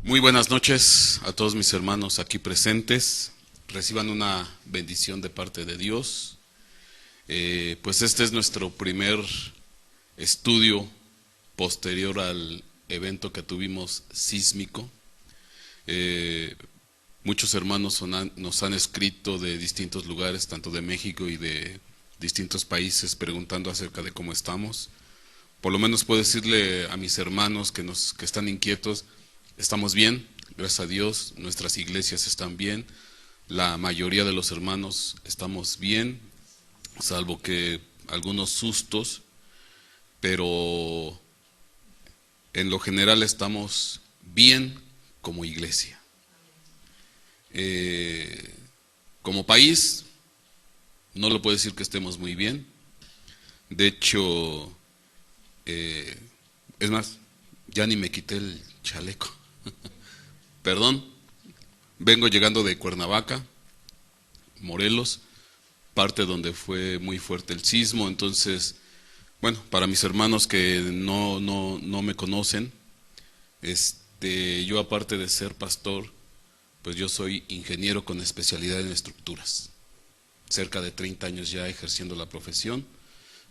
Muy buenas noches a todos mis hermanos aquí presentes. Reciban una bendición de parte de Dios. Pues este es nuestro primer estudio posterior al evento que tuvimos sísmico. Muchos hermanos nos han escrito de distintos lugares, tanto de México y de distintos países, preguntando acerca de cómo estamos. Por lo menos puedo decirle a mis hermanos que están inquietos: estamos bien, gracias a Dios, nuestras iglesias están bien, la mayoría de los hermanos estamos bien, salvo que algunos sustos, pero en lo general estamos bien como iglesia. Como país, no lo puedo decir que estemos muy bien. De hecho, es más, ya ni me quité el chaleco. Perdón, vengo llegando de Cuernavaca, Morelos, parte donde fue muy fuerte el sismo. Entonces, bueno, para mis hermanos que no me conocen, yo, aparte de ser pastor, pues yo soy ingeniero con especialidad en estructuras, cerca de 30 años ya ejerciendo la profesión.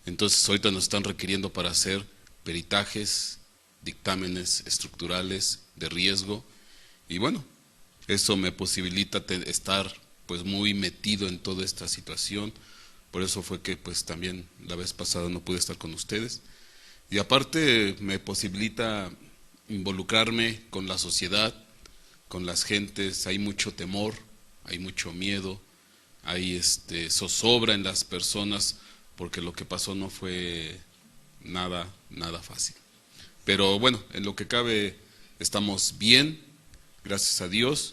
Entonces ahorita nos están requiriendo para hacer peritajes, dictámenes estructurales de riesgo, y bueno, eso me posibilita estar pues muy metido en toda esta situación. Por eso fue que pues también la vez pasada no pude estar con ustedes, y aparte me posibilita involucrarme con la sociedad, con las gentes. Hay mucho temor, hay mucho miedo, hay zozobra en las personas, porque lo que pasó no fue nada fácil. Pero bueno, en lo que cabe estamos bien, gracias a Dios.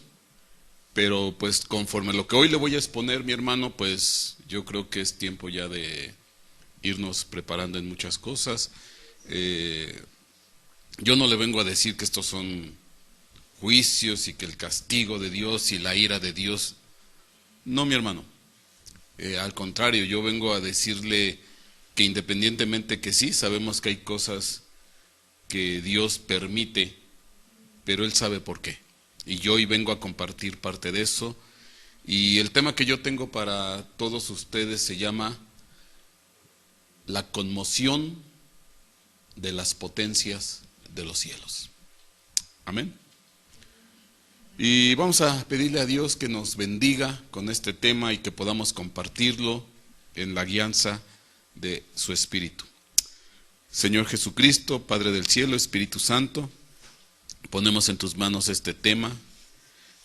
Pero pues conforme lo que hoy le voy a exponer, mi hermano, pues yo creo que es tiempo ya de irnos preparando en muchas cosas. Yo no le vengo a decir que estos son juicios y que el castigo de Dios y la ira de Dios. No, mi hermano. Al contrario, yo vengo a decirle que independientemente que sí, sabemos que hay cosas que Dios permite, pero Él sabe por qué. Y yo hoy vengo a compartir parte de eso. Y el tema que yo tengo para todos ustedes se llama la conmoción de las potencias de los cielos. Amén. Y vamos a pedirle a Dios que nos bendiga con este tema y que podamos compartirlo en la guianza de su Espíritu. Señor Jesucristo, Padre del cielo, Espíritu Santo, ponemos en tus manos este tema,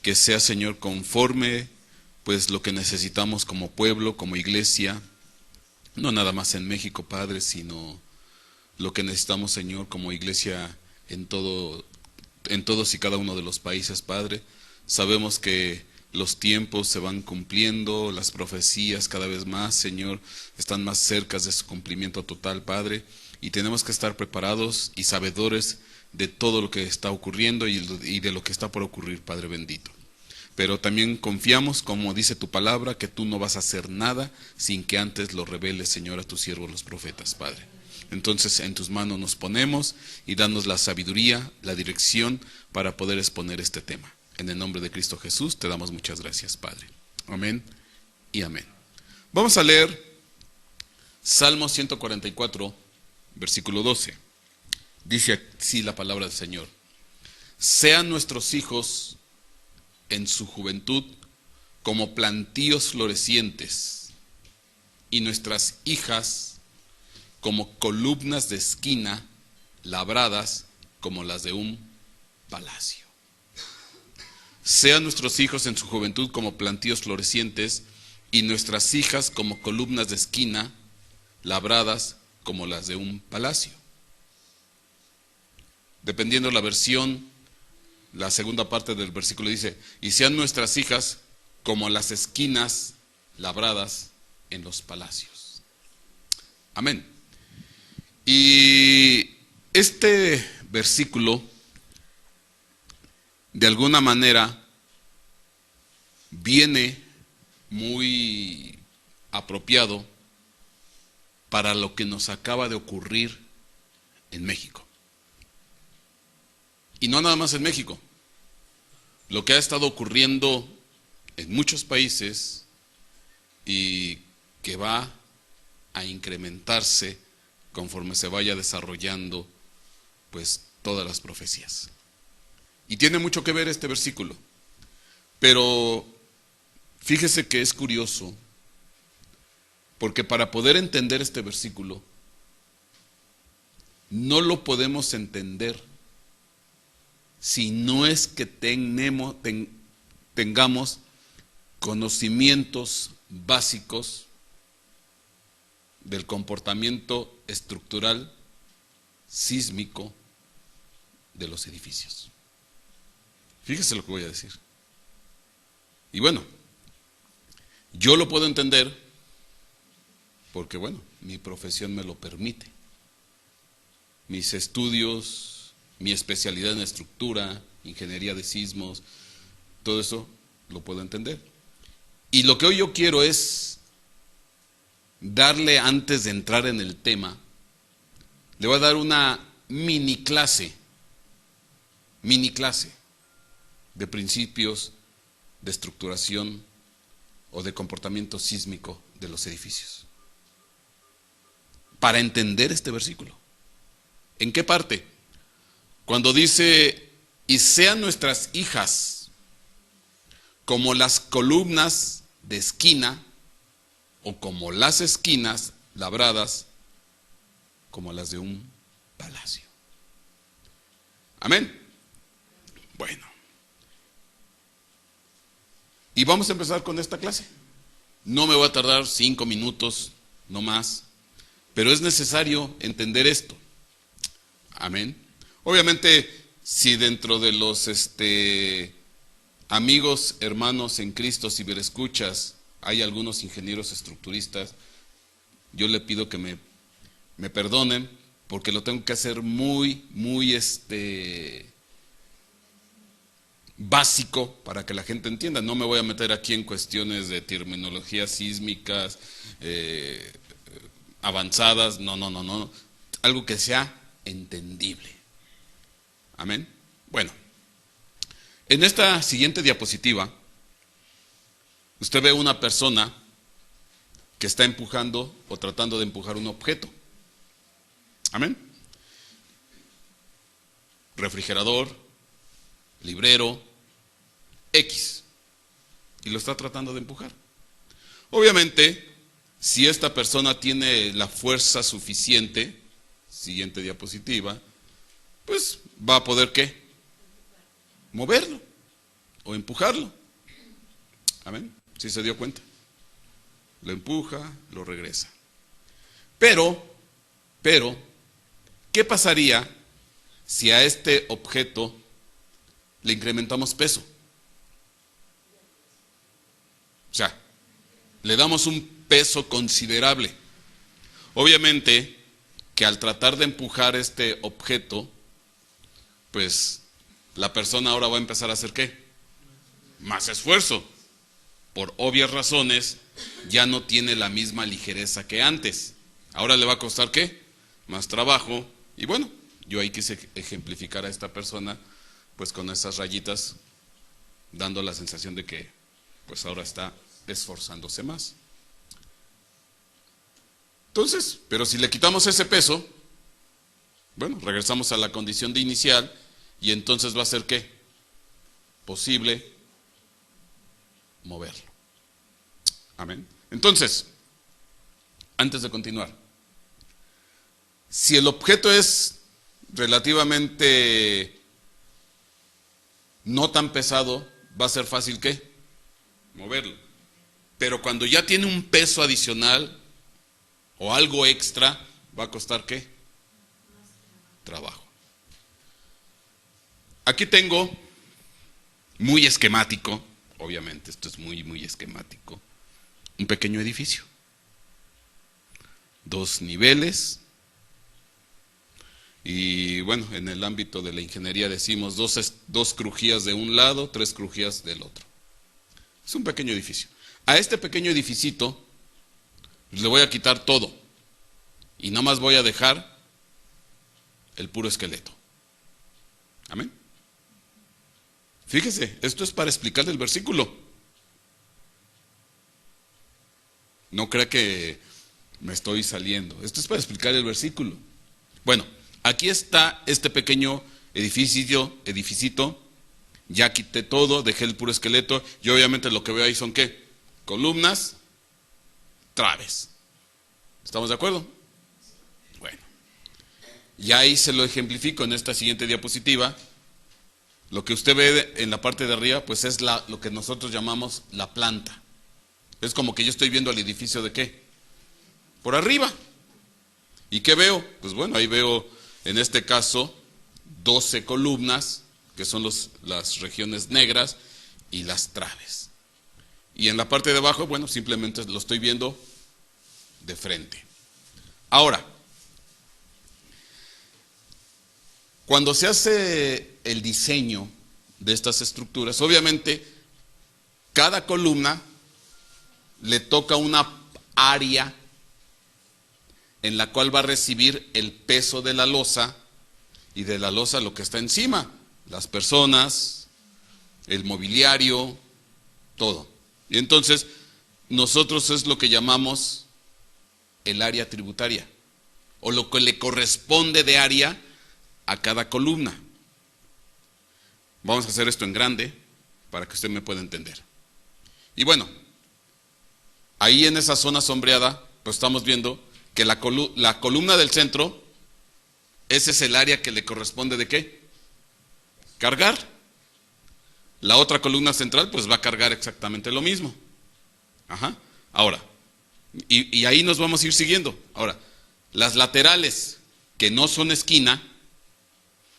que sea, Señor, conforme pues lo que necesitamos como pueblo, como iglesia, no nada más en México, Padre, sino lo que necesitamos, Señor, como iglesia en todos y cada uno de los países, Padre. Sabemos que los tiempos se van cumpliendo, las profecías cada vez más, Señor, están más cerca de su cumplimiento total, Padre, y tenemos que estar preparados y sabedores de todo lo que está ocurriendo y de lo que está por ocurrir, Padre bendito. Pero también confiamos, como dice tu palabra, que tú no vas a hacer nada sin que antes lo reveles, Señor, a tus siervos los profetas, Padre. Entonces en tus manos nos ponemos y danos la sabiduría, la dirección para poder exponer este tema. En el nombre de Cristo Jesús te damos muchas gracias, Padre. Amén y amén. Vamos a leer Salmo 144, versículo 12. Dice así la palabra del Señor: sean nuestros hijos en su juventud como plantíos florecientes, y nuestras hijas como columnas de esquina labradas como las de un palacio. Sean nuestros hijos en su juventud como plantíos florecientes, y nuestras hijas como columnas de esquina labradas como las de un palacio. Dependiendo la versión, la segunda parte del versículo dice: y sean nuestras hijas como las esquinas labradas en los palacios. Amén. Y este versículo, de alguna manera, viene muy apropiado para lo que nos acaba de ocurrir en México. Y no nada más en México, lo que ha estado ocurriendo en muchos países y que va a incrementarse conforme se vaya desarrollando pues todas las profecías. Y tiene mucho que ver este versículo. Pero fíjese que es curioso, porque para poder entender este versículo, no lo podemos entender si no es que tengamos conocimientos básicos del comportamiento estructural sísmico de los edificios. Fíjese lo que voy a decir. Y bueno, yo lo puedo entender porque, bueno, mi profesión me lo permite. Mis estudios, mi especialidad en estructura, ingeniería de sismos, todo eso lo puedo entender. Y lo que hoy yo quiero es darle, antes de entrar en el tema, le voy a dar una mini clase de principios de estructuración o de comportamiento sísmico de los edificios. Para entender este versículo. ¿En qué parte? Cuando dice, y sean nuestras hijas como las columnas de esquina, o como las esquinas labradas, como las de un palacio. Amén. Bueno. Y vamos a empezar con esta clase. No me voy a tardar 5 minutos, no más. Pero es necesario entender esto. Amén. Obviamente, si dentro de los amigos, hermanos en Cristo, ciberescuchas, hay algunos ingenieros estructuristas, yo le pido que me perdonen, porque lo tengo que hacer muy básico para que la gente entienda. No me voy a meter aquí en cuestiones de terminologías sísmicas, avanzadas, no. Algo que sea entendible. Amén. Bueno, en esta siguiente diapositiva, usted ve una persona que está empujando o tratando de empujar un objeto. Amén. Refrigerador, librero, X. Y lo está tratando de empujar. Obviamente, si esta persona tiene la fuerza suficiente, siguiente diapositiva, pues va a poder ¿qué? Moverlo o empujarlo. Amén. ¿Sí se dio cuenta? Lo empuja, lo regresa. Pero, ¿qué pasaría si a este objeto le incrementamos peso? O sea, le damos un peso considerable. Obviamente que al tratar de empujar este objeto, pues la persona ahora va a empezar a hacer ¿qué? Más esfuerzo. Por obvias razones, ya no tiene la misma ligereza que antes. Ahora le va a costar ¿qué? Más trabajo. Y bueno, yo ahí quise ejemplificar a esta persona, pues con esas rayitas, dando la sensación de que pues ahora está esforzándose más. Entonces, pero si le quitamos ese peso, bueno, regresamos a la condición de inicial y entonces va a ser ¿qué? Posible moverlo. Amén. Entonces, antes de continuar, si el objeto es relativamente no tan pesado, va a ser fácil ¿qué? Moverlo. Pero cuando ya tiene un peso adicional o algo extra, va a costar ¿qué? Trabajo. Aquí tengo, muy esquemático, obviamente esto es muy esquemático, un pequeño edificio. 2 niveles. Y bueno, en el ámbito de la ingeniería decimos 2 crujías de un lado, 3 crujías del otro. Es un pequeño edificio. A este pequeño edificito le voy a quitar todo y nada más voy a dejar el puro esqueleto. Amén. Fíjese, esto es para explicar el versículo. No crea que me estoy saliendo. Esto es para explicar el versículo. Bueno, aquí está este pequeño edificito. Ya quité todo, dejé el puro esqueleto. Y obviamente lo que veo ahí son ¿qué? Columnas, traves. ¿Estamos de acuerdo? Bueno. Y ahí se lo ejemplifico en esta siguiente diapositiva. Lo que usted ve en la parte de arriba, pues es lo que nosotros llamamos la planta. Es como que yo estoy viendo el edificio ¿de qué? Por arriba. ¿Y qué veo? Pues bueno, ahí veo en este caso 12 columnas, que son las regiones negras y las traves. Y en la parte de abajo, bueno, simplemente lo estoy viendo de frente. Ahora, cuando se hace el diseño de estas estructuras, obviamente cada columna le toca una área en la cual va a recibir el peso de la losa y de la losa lo que está encima, las personas, el mobiliario, todo. Y entonces nosotros es lo que llamamos el área tributaria, o lo que le corresponde de área a cada columna. Vamos a hacer esto en grande para que usted me pueda entender. Y bueno, ahí en esa zona sombreada, pues estamos viendo que la columna del centro, ese es el área que le corresponde ¿de qué? Cargar. La otra columna central pues va a cargar exactamente lo mismo. Ajá. Ahora, y ahí nos vamos a ir siguiendo. Ahora, las laterales que no son esquina,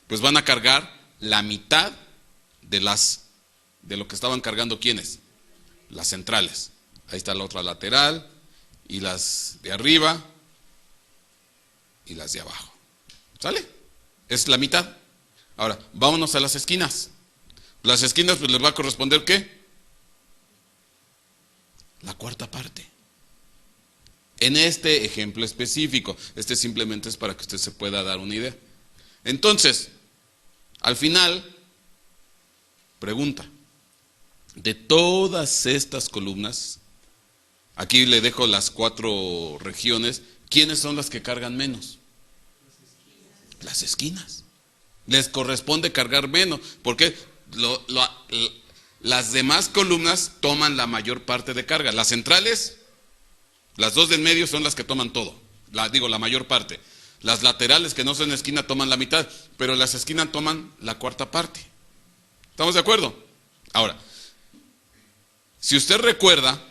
pues van a cargar la mitad de lo que estaban cargando ¿quiénes? Las centrales. Ahí está la otra lateral, y las de arriba, y las de abajo. ¿Sale? Es la mitad. Ahora, vámonos a las esquinas. Las esquinas pues les va a corresponder ¿qué? La cuarta parte. En este ejemplo específico, este simplemente es para que usted se pueda dar una idea. Entonces, al final, pregunta, de todas estas columnas, aquí le dejo las 4 regiones, ¿quiénes son las que cargan menos? Las esquinas. Les corresponde cargar menos, porque las demás columnas toman la mayor parte de carga. Las centrales, las 2 del medio son las que toman todo, la mayor parte. Las laterales que no son esquina toman la mitad, pero las esquinas toman la cuarta parte. ¿Estamos de acuerdo? Ahora, si usted recuerda,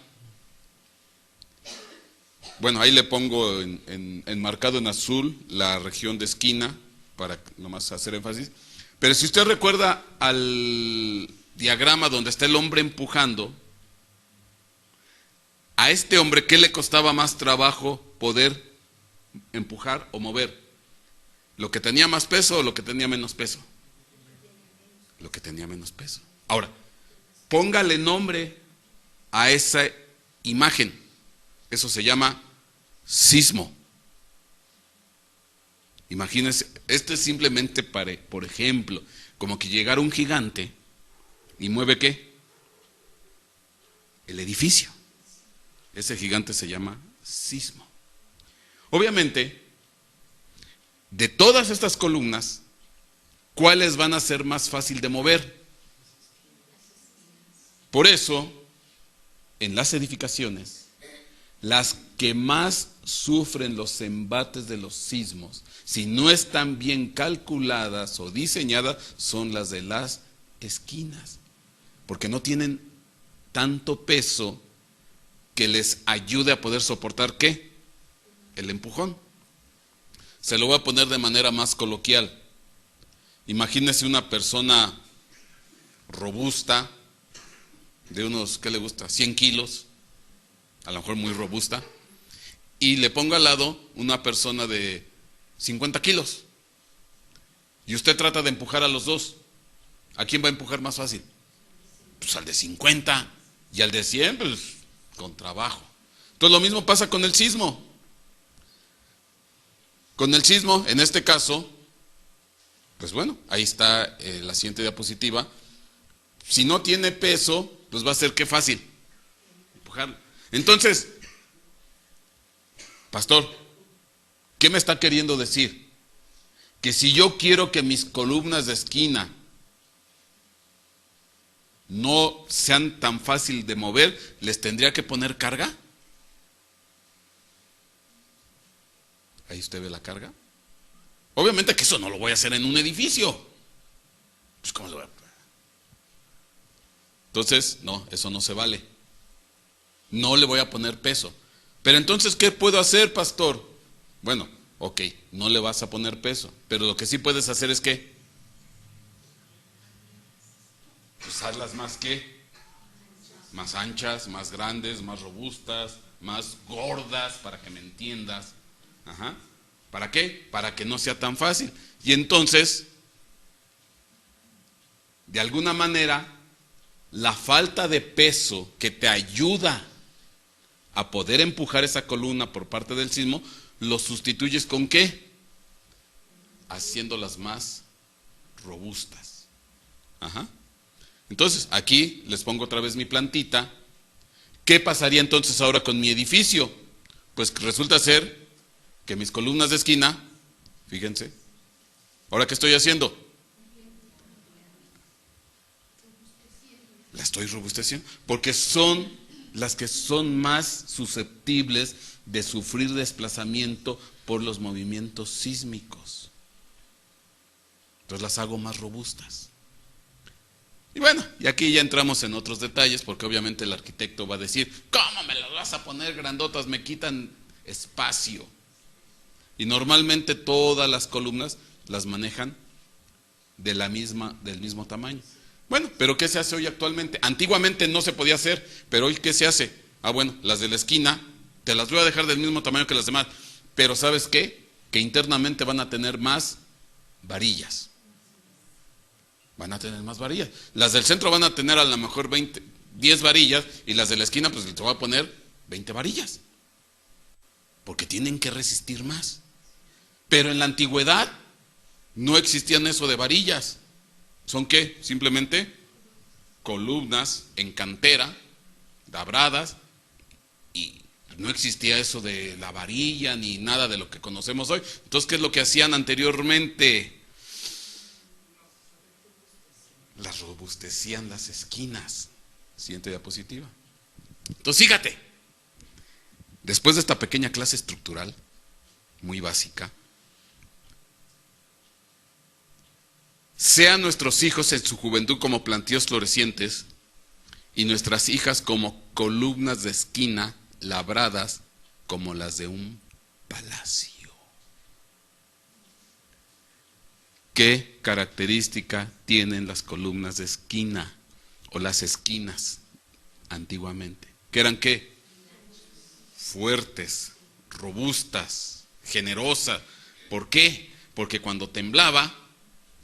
bueno, ahí le pongo enmarcado en azul la región de esquina, para nomás hacer énfasis. Pero si usted recuerda al diagrama donde está el hombre empujando, a este hombre, ¿qué le costaba más trabajo poder empujar o mover? ¿Lo que tenía más peso o lo que tenía menos peso? Lo que tenía menos peso. Ahora, póngale nombre a esa imagen. Eso se llama sismo. Imagínense, esto es simplemente por ejemplo, como que llegara un gigante y mueve ¿qué? El edificio. Ese gigante se llama sismo. Obviamente, de todas estas columnas, ¿cuáles van a ser más fácil de mover? Por eso, en las edificaciones, las que más sufren los embates de los sismos, si no están bien calculadas o diseñadas, son las de las esquinas, porque no tienen tanto peso que les ayude a poder soportar ¿qué? El empujón. Se lo voy a poner de manera más coloquial. Imagínese una persona robusta, de unos, ¿qué le gusta? 100 kilos, a lo mejor muy robusta, y le pongo al lado una persona de 50 kilos. Y usted trata de empujar a los dos. ¿A quién va a empujar más fácil? Pues al de 50, y al de 100, pues con trabajo. Entonces lo mismo pasa con el sismo. Con el sismo, en este caso, pues bueno, ahí está la siguiente diapositiva. Si no tiene peso, pues va a ser que fácil empujarlo. Entonces, pastor, ¿qué me está queriendo decir? Que si yo quiero que mis columnas de esquina no sean tan fácil de mover, ¿les tendría que poner carga? Ahí usted ve la carga. Obviamente que eso no lo voy a hacer en un edificio. Pues ¿cómo lo voy a...? Entonces, no, eso no se vale. No le voy a poner peso. Pero entonces, ¿qué puedo hacer, pastor? Bueno, ok, no le vas a poner peso, pero lo que sí puedes hacer es que usarlas más ¿qué? Más anchas, más grandes, más robustas, más gordas, para que me entiendas. Ajá. ¿Para qué? Para que no sea tan fácil. Y entonces, de alguna manera, la falta de peso que te ayuda a poder empujar esa columna por parte del sismo, lo sustituyes ¿con qué? Haciéndolas más robustas. Ajá. Entonces, aquí les pongo otra vez mi plantita. ¿Qué pasaría entonces ahora con mi edificio? Pues resulta ser que mis columnas de esquina, fíjense, ¿ahora qué estoy haciendo? La estoy robusteciendo, porque son las que son más susceptibles de sufrir desplazamiento por los movimientos sísmicos. Entonces las hago más robustas. Y bueno, y aquí ya entramos en otros detalles, porque obviamente el arquitecto va a decir, ¿cómo me las vas a poner grandotas? Me quitan espacio. Y normalmente todas las columnas las manejan del mismo tamaño. Bueno, pero ¿qué se hace hoy actualmente? Antiguamente no se podía hacer, pero hoy ¿qué se hace? Ah, bueno, las de la esquina, te las voy a dejar del mismo tamaño que las demás, pero ¿sabes qué? Que internamente van a tener más varillas. Van a tener más varillas. Las del centro van a tener a lo mejor 10 varillas, y las de la esquina pues te voy a poner 20 varillas. Porque tienen que resistir más. Pero en la antigüedad no existían eso de varillas. ¿Son qué? Simplemente columnas en cantera, labradas, y no existía eso de la varilla ni nada de lo que conocemos hoy. Entonces, ¿qué es lo que hacían anteriormente? Las robustecían las esquinas. Siguiente diapositiva. Entonces, fíjate, después de esta pequeña clase estructural, muy básica, sean nuestros hijos en su juventud como plantíos florecientes y nuestras hijas como columnas de esquina labradas como las de un palacio. ¿Qué característica tienen las columnas de esquina o las esquinas antiguamente? ¿Qué eran qué? Fuertes, robustas, generosas. ¿Por qué? Porque cuando temblaba,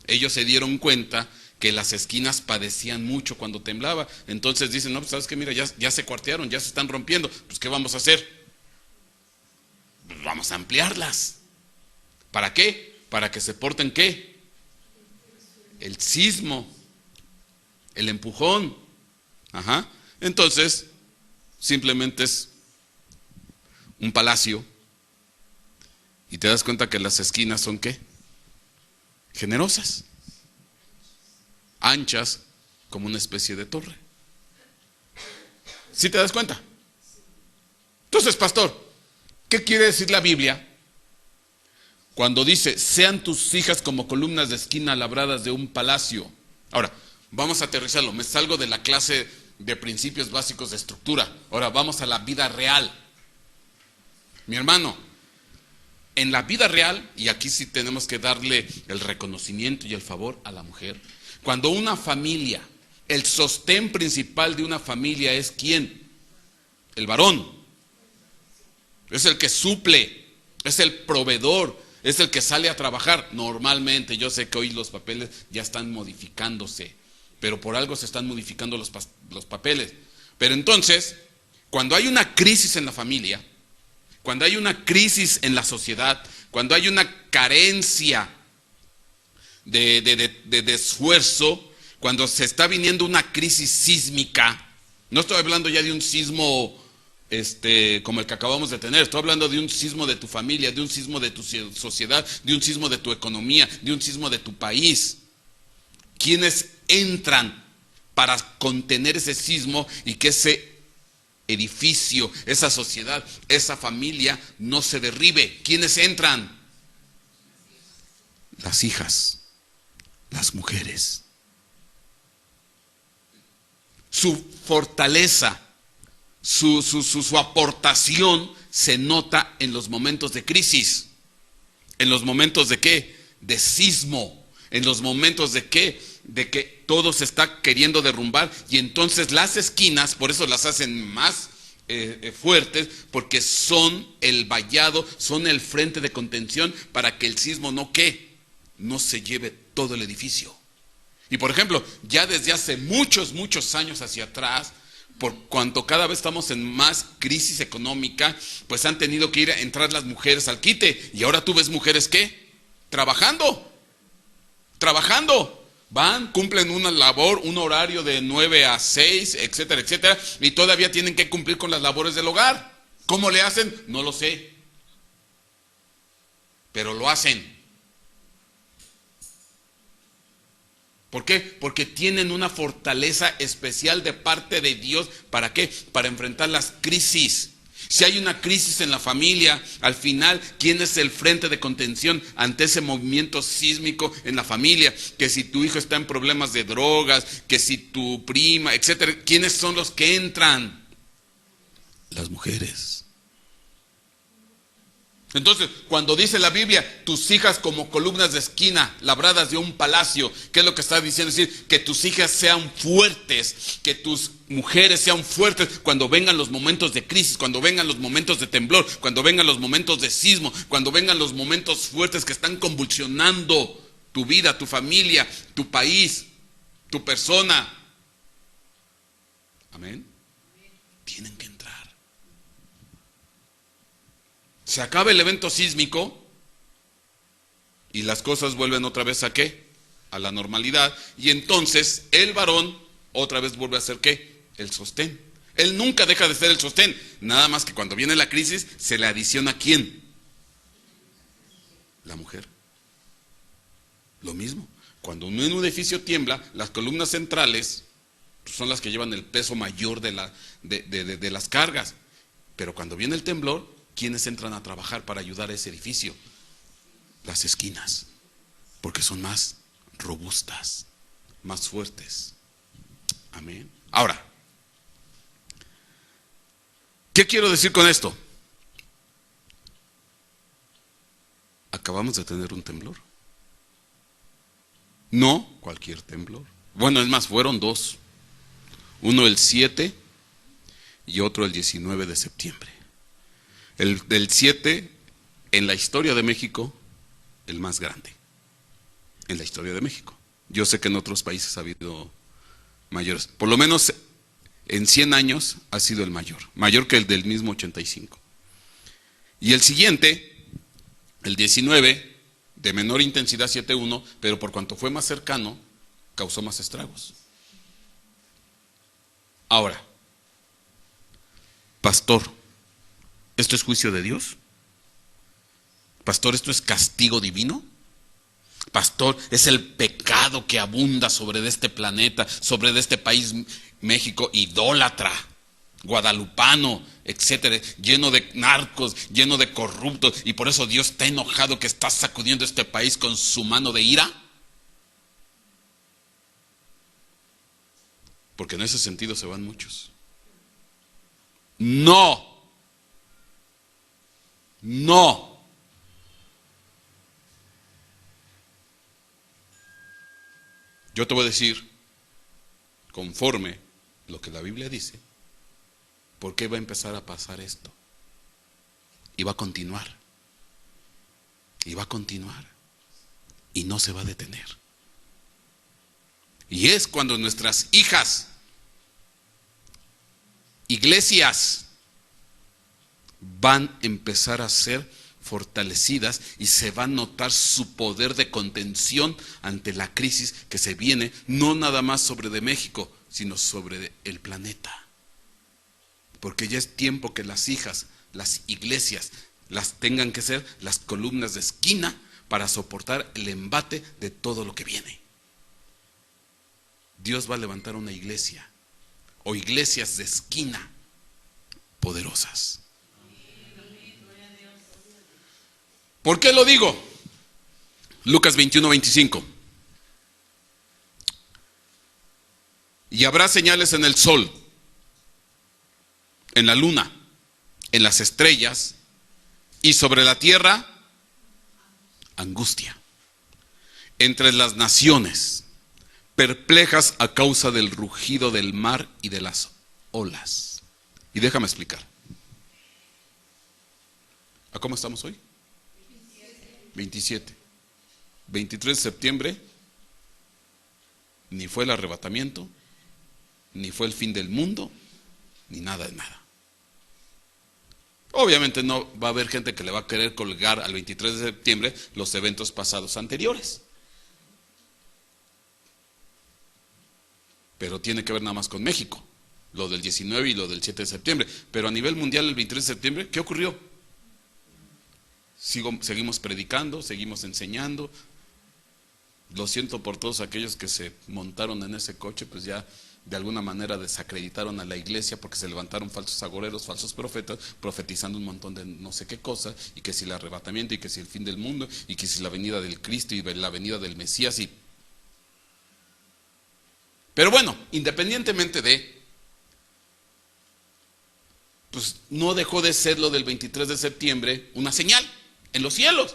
ellos se dieron cuenta que las esquinas padecían mucho cuando temblaba. Entonces dicen, no, pues sabes que mira, ya se cuartearon, ya se están rompiendo. Pues ¿qué vamos a hacer? Pues vamos a ampliarlas. ¿Para qué? Para que se porten ¿qué? El sismo, el empujón. Ajá. Entonces, simplemente es un palacio. Y te das cuenta que las esquinas son ¿qué? Generosas, anchas, como una especie de torre. ¿Sí te das cuenta? Entonces, pastor, ¿qué quiere decir la Biblia cuando dice, sean tus hijas como columnas de esquina labradas de un palacio? Ahora, vamos a aterrizarlo. Me salgo de la clase de principios básicos de estructura. Ahora, vamos a la vida real. Mi hermano, en la vida real, y aquí sí tenemos que darle el reconocimiento y el favor a la mujer, cuando una familia, el sostén principal de una familia es ¿quién? El varón. Es el que suple, es el proveedor, es el que sale a trabajar. Normalmente, yo sé que hoy los papeles ya están modificándose, pero por algo se están modificando los papeles. Pero entonces, cuando hay una crisis en la familia, cuando hay una crisis en la sociedad, cuando hay una carencia de esfuerzo, cuando se está viniendo una crisis sísmica, no estoy hablando ya de un sismo como el que acabamos de tener, estoy hablando de un sismo de tu familia, de un sismo de tu sociedad, de un sismo de tu economía, de un sismo de tu país. ¿Quiénes entran para contener ese sismo y que ese edificio, esa sociedad, esa familia no se derribe? ¿Quiénes entran? Las hijas, las mujeres. Su fortaleza, su aportación se nota en los momentos de crisis. ¿En los momentos de qué? De sismo. En los momentos de qué? De que todo se está queriendo derrumbar, y entonces las esquinas, por eso las hacen más fuertes, porque son el vallado, son el frente de contención para que el sismo no se lleve todo el edificio. Y por ejemplo, ya desde hace muchos años hacia atrás, por cuanto cada vez estamos en más crisis económica, pues han tenido que entrar las mujeres al quite. Y ahora tú ves mujeres ¿qué? Trabajando. Van, cumplen una labor, un horario de 9 a 6, etcétera, etcétera, y todavía tienen que cumplir con las labores del hogar. ¿Cómo le hacen? No lo sé. Pero lo hacen. ¿Por qué? Porque tienen una fortaleza especial de parte de Dios. ¿Para qué? Para enfrentar las crisis. Si hay una crisis en la familia, al final, ¿quién es el frente de contención ante ese movimiento sísmico en la familia? Que si tu hijo está en problemas de drogas, que si tu prima, etcétera, ¿quiénes son los que entran? Las mujeres. Entonces, cuando dice la Biblia, tus hijas como columnas de esquina, labradas de un palacio, ¿qué es lo que está diciendo? Es decir, que tus hijas sean fuertes, que tus mujeres sean fuertes cuando vengan los momentos de crisis, cuando vengan los momentos de temblor, cuando vengan los momentos de sismo, cuando vengan los momentos fuertes que están convulsionando tu vida, tu familia, tu país, tu persona. Amén. Tienen que entrar. Se acaba el evento sísmico y las cosas vuelven otra vez ¿a qué? A la normalidad. Y entonces el varón otra vez vuelve a ser ¿qué? El sostén. Él nunca deja de ser el sostén. Nada más que cuando viene la crisis se le adiciona ¿quién? La mujer. Lo mismo. Cuando un edificio tiembla, las columnas centrales son las que llevan el peso mayor de las cargas. Pero cuando viene el temblor, ¿quiénes entran a trabajar para ayudar a ese edificio? Las esquinas, porque son más robustas, más fuertes. Amén. Ahora, ¿qué quiero decir con esto? Acabamos de tener un temblor. No cualquier temblor. Bueno, es más, fueron dos. Uno el 7 y otro el 19 de septiembre. El del 7, en la historia de México, el más grande. En la historia de México. Yo sé que en otros países ha habido mayores. Por lo menos en 100 años ha sido el mayor. Mayor que el del mismo 85. Y el siguiente, el 19, de menor intensidad 7.1, pero por cuanto fue más cercano, causó más estragos. Ahora, pastor, ¿esto es juicio de Dios? Pastor, ¿esto es castigo divino? Pastor, ¿es el pecado que abunda sobre este planeta, sobre este país México, idólatra, guadalupano, etcétera, lleno de narcos, lleno de corruptos, y por eso Dios está enojado que está sacudiendo este país con su mano de ira? Porque en ese sentido se van muchos. No. Yo te voy a decir, conforme lo que la Biblia dice, ¿por qué va a empezar a pasar esto? Y va a continuar. Y va a continuar. Y no se va a detener. Y es cuando nuestras hijas, iglesias, van a empezar a ser fortalecidas y se va a notar su poder de contención ante la crisis que se viene, no nada más sobre de México, sino sobre el planeta. Porque ya es tiempo que las hijas, las iglesias, las tengan que ser las columnas de esquina para soportar el embate de todo lo que viene. Dios va a levantar una iglesia o iglesias de esquina poderosas. ¿Por qué lo digo? Lucas 21:25. Y habrá señales en el sol, en la luna, en las estrellas, y sobre la tierra, angustia. Entre las naciones, perplejas a causa del rugido del mar y de las olas. Y déjame explicar. ¿A cómo estamos hoy? 27. 23 de septiembre, ni fue el arrebatamiento, ni fue el fin del mundo, ni nada de nada. Obviamente no va a haber gente que le va a querer colgar al 23 de septiembre los eventos pasados anteriores. Pero tiene que ver nada más con México, lo del 19 y lo del 7 de septiembre. Pero a nivel mundial el 23 de septiembre, ¿qué ocurrió? Seguimos predicando, seguimos enseñando. Lo siento por todos aquellos que se montaron en ese coche, pues ya de alguna manera desacreditaron a la iglesia porque se levantaron falsos agoreros, falsos profetas, profetizando un montón de no sé qué cosas, y que si el arrebatamiento, y que si el fin del mundo, y que si la venida del Cristo, y la venida del Mesías, y... Pero bueno, independientemente de, pues no dejó de ser lo del 23 de septiembre una señal en los cielos,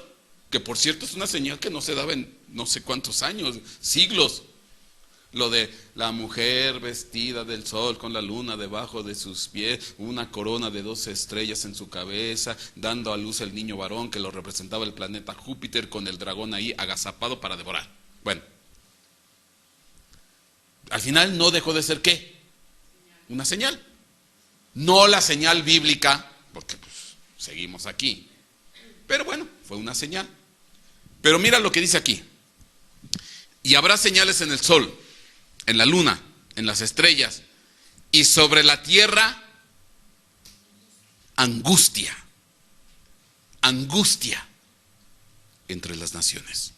que por cierto es una señal que no se daba en no sé cuántos años, siglos. Lo de la mujer vestida del sol con la luna debajo de sus pies, una corona de 12 estrellas en su cabeza, dando a luz el niño varón que lo representaba el planeta Júpiter con el dragón ahí agazapado para devorar. Bueno, al final no dejó de ser ¿qué? Una señal. No la señal bíblica, porque pues seguimos aquí. Pero bueno, fue una señal. Pero mira lo que dice aquí. Y habrá señales en el sol, en la luna, en las estrellas, y sobre la tierra, angustia. Angustia entre las naciones.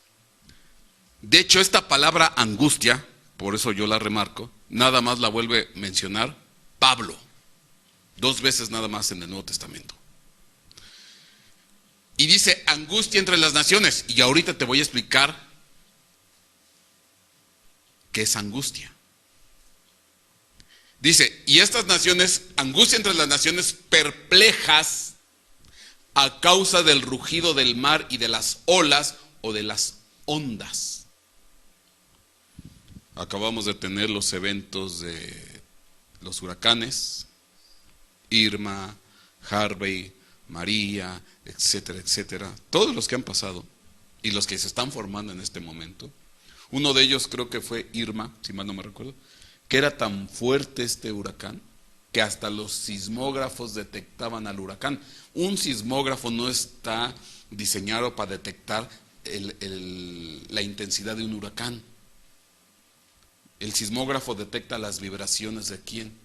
De hecho, esta palabra angustia, por eso yo la remarco, nada más la vuelve a mencionar Pablo. 2 veces nada más en el Nuevo Testamento. Y dice angustia entre las naciones. Y ahorita te voy a explicar qué es angustia. Dice, y estas naciones, angustia entre las naciones perplejas a causa del rugido del mar y de las olas o de las ondas. Acabamos de tener los eventos de los huracanes, Irma, Harvey, María, etcétera, etcétera. Todos los que han pasado y los que se están formando en este momento. Uno de ellos creo que fue Irma, si mal no me recuerdo, que era tan fuerte este huracán que hasta los sismógrafos detectaban al huracán. Un sismógrafo no está diseñado para detectar la intensidad de un huracán. El sismógrafo detecta las vibraciones de quién,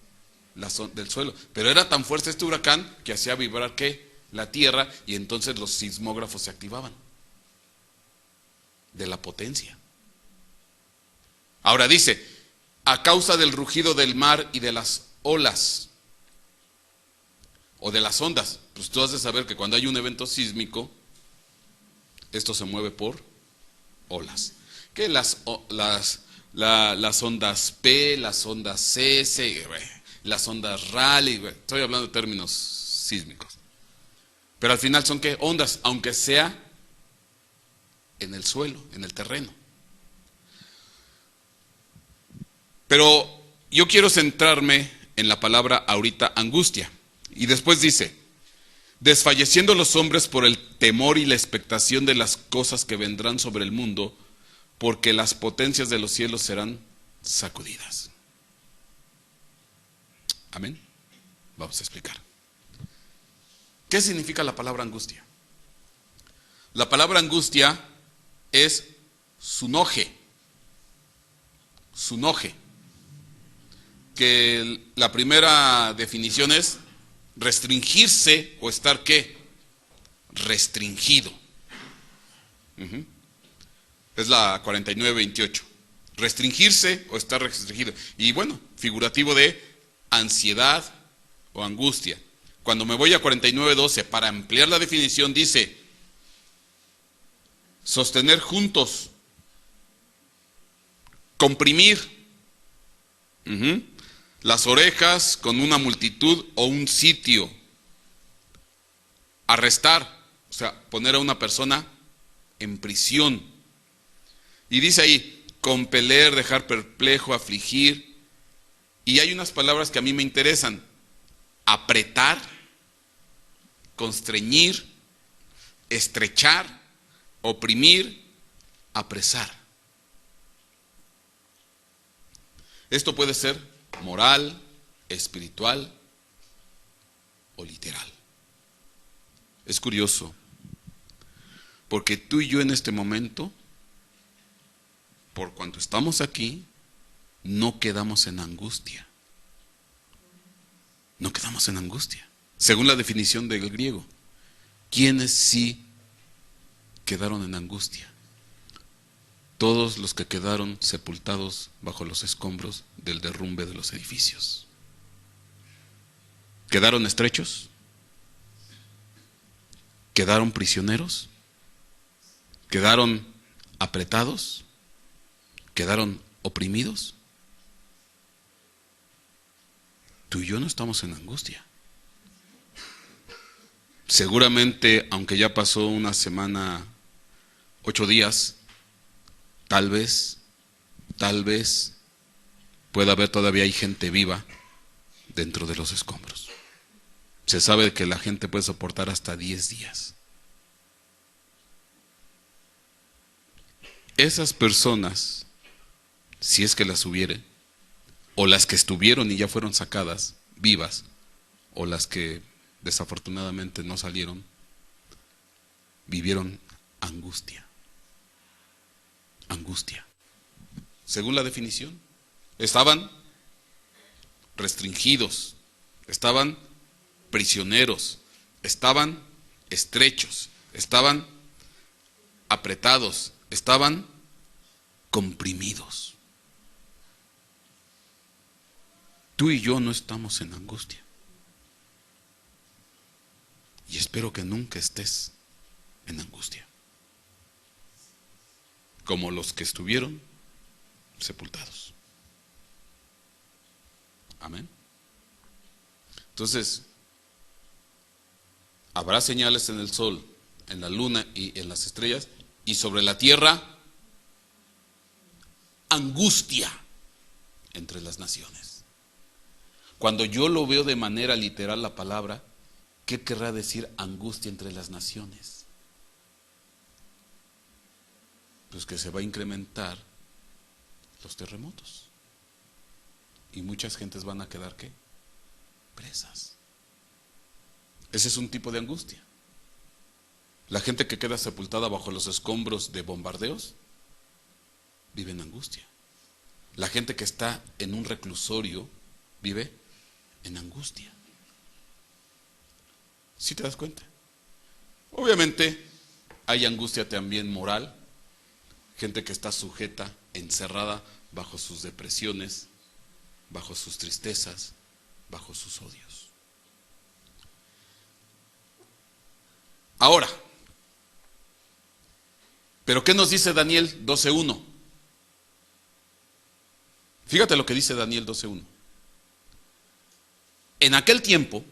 del suelo. Pero era tan fuerte este huracán que hacía vibrar ¿qué? La tierra, y entonces los sismógrafos se activaban de la potencia. Ahora dice, a causa del rugido del mar y de las olas o de las ondas, pues tú has de saber que cuando hay un evento sísmico, esto se mueve por olas. Que las ondas P, las ondas CS, las ondas Rayleigh, estoy hablando de términos sísmicos. Pero al final son ¿qué? Ondas, aunque sea en el suelo, en el terreno. Pero yo quiero centrarme en la palabra ahorita angustia. Y después dice, desfalleciendo los hombres por el temor y la expectación de las cosas que vendrán sobre el mundo, porque las potencias de los cielos serán sacudidas. Amén. Vamos a explicar. ¿Qué significa la palabra angustia? La palabra angustia es sunoje, que la primera definición es restringirse o estar ¿qué? Restringido. Es la 49:28. Restringirse o estar restringido. Y bueno, figurativo de ansiedad o angustia. Cuando me voy a 49:12, para ampliar la definición, dice sostener juntos, comprimir las orejas con una multitud o un sitio, arrestar, o sea, poner a una persona en prisión. Y dice ahí, compeler, dejar perplejo, afligir. Y hay unas palabras que a mí me interesan: apretar, constreñir, estrechar, oprimir, apresar. Esto puede ser moral, espiritual o literal. Es curioso, porque tú y yo en este momento, por cuanto estamos aquí, no quedamos en angustia. No quedamos en angustia. Según la definición del griego, ¿quiénes sí quedaron en angustia? Todos los que quedaron sepultados bajo los escombros del derrumbe de los edificios. ¿Quedaron estrechos? ¿Quedaron prisioneros? ¿Quedaron apretados? ¿Quedaron oprimidos? Tú y yo no estamos en angustia. Seguramente, aunque ya pasó una semana, 8 días, tal vez pueda haber todavía hay gente viva dentro de los escombros. Se sabe que la gente puede soportar hasta 10 días. Esas personas, si es que las hubiere, o las que estuvieron y ya fueron sacadas vivas, o las que desafortunadamente no salieron, vivieron angustia. Angustia. Según la definición, estaban restringidos, estaban prisioneros, estaban estrechos, estaban apretados, estaban comprimidos. Tú y yo no estamos en angustia. Y espero que nunca estés en angustia, como los que estuvieron sepultados. Amén. Entonces, habrá señales en el sol, en la luna y en las estrellas, y sobre la tierra, angustia entre las naciones. Cuando yo lo veo de manera literal la palabra, ¿qué querrá decir angustia entre las naciones? Pues que se va a incrementar los terremotos. Y muchas gentes van a quedar ¿qué? Presas. Ese es un tipo de angustia. La gente que queda sepultada bajo los escombros de bombardeos vive en angustia. La gente que está en un reclusorio vive en angustia. ¿Sí te das cuenta? Obviamente hay angustia también moral, gente que está sujeta, encerrada bajo sus depresiones, bajo sus tristezas, bajo sus odios. Ahora, ¿pero qué nos dice Daniel 12:1? Fíjate lo que dice Daniel 12:1. En aquel tiempo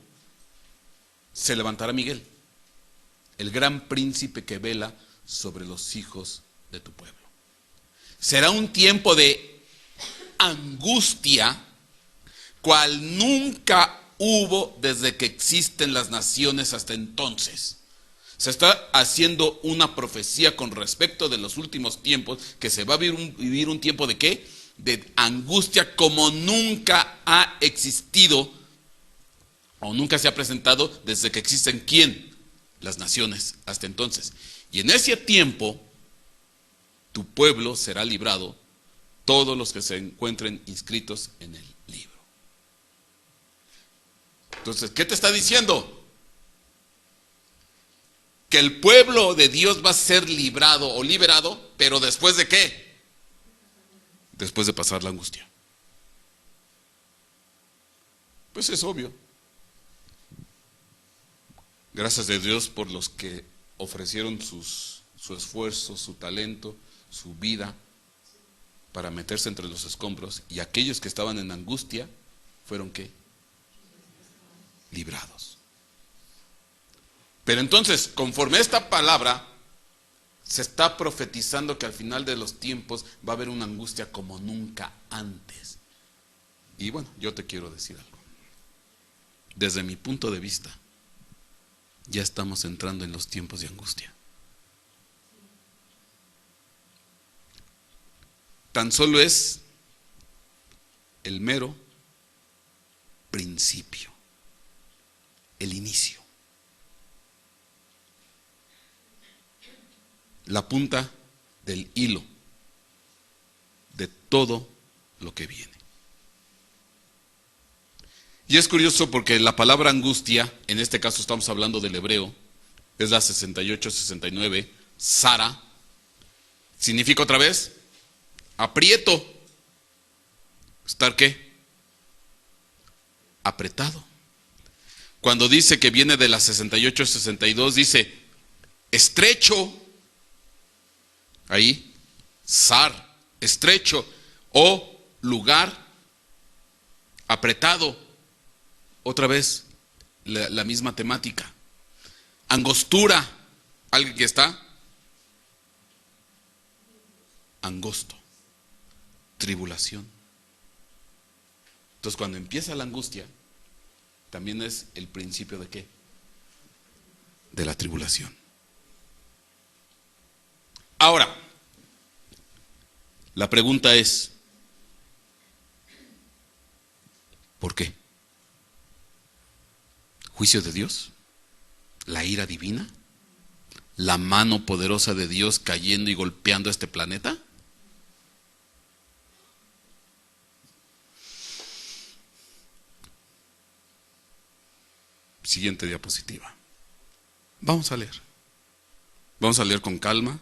se levantará Miguel, el gran príncipe que vela sobre los hijos de tu pueblo. Será un tiempo de angustia, cual nunca hubo desde que existen las naciones hasta entonces. Se está haciendo una profecía con respecto de los últimos tiempos, que se va a vivir un tiempo de ¿qué? De angustia como nunca ha existido o nunca se ha presentado desde que existen ¿quién? Las naciones hasta entonces. Y en ese tiempo, tu pueblo será librado, todos los que se encuentren inscritos en el libro. Entonces, ¿qué te está diciendo? Que el pueblo de Dios va a ser librado o liberado, pero ¿después de qué? Después de pasar la angustia. Pues es obvio. Gracias a Dios por los que ofrecieron su esfuerzo, su talento, su vida para meterse entre los escombros, y aquellos que estaban en angustia fueron ¿qué? Librados. Pero entonces, conforme a esta palabra, se está profetizando que al final de los tiempos va a haber una angustia como nunca antes. Y bueno, yo te quiero decir algo. Desde mi punto de vista, ya estamos entrando en los tiempos de angustia. Tan solo es el mero principio, el inicio. La punta del hilo de todo lo que viene. Y es curioso porque la palabra angustia, en este caso estamos hablando del hebreo, es la 68-69, Sara, significa otra vez, aprieto. ¿Estar qué? Apretado. Cuando dice que viene de la 68-62, dice estrecho. Ahí, sar, estrecho, o lugar apretado. Otra vez, la misma temática. Angostura, alguien que está angosto, tribulación. Entonces, cuando empieza la angustia, también es el principio de ¿qué? De la tribulación. Ahora, la pregunta es, ¿por qué? ¿Juicio de Dios? ¿La ira divina? ¿La mano poderosa de Dios cayendo y golpeando este planeta? Siguiente diapositiva. Vamos a leer. Vamos a leer con calma.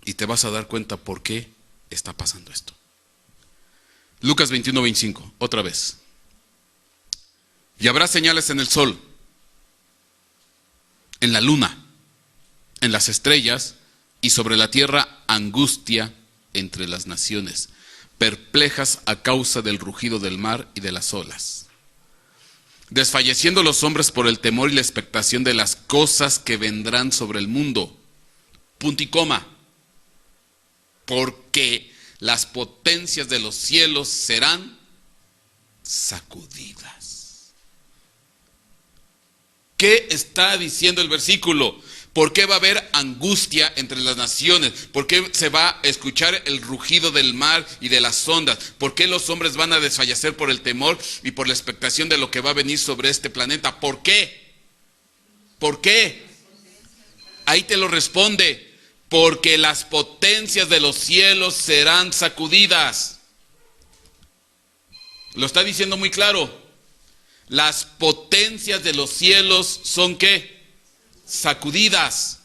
Y te vas a dar cuenta por qué está pasando esto. Lucas 21:25, otra vez. Y habrá señales en el sol, en la luna, en las estrellas, y sobre la tierra angustia entre las naciones, perplejas a causa del rugido del mar y de las olas. Desfalleciendo los hombres por el temor y la expectación de las cosas que vendrán sobre el mundo. Punto y coma. Porque las potencias de los cielos serán sacudidas. ¿Qué está diciendo el versículo? ¿Por qué va a haber angustia entre las naciones? ¿Por qué se va a escuchar el rugido del mar y de las ondas? ¿Por qué los hombres van a desfallecer por el temor y por la expectación de lo que va a venir sobre este planeta? ¿Por qué? ¿Por qué? Ahí te lo responde. Porque las potencias de los cielos serán sacudidas. Lo está diciendo muy claro. Las potencias de los cielos son ¿qué? Sacudidas.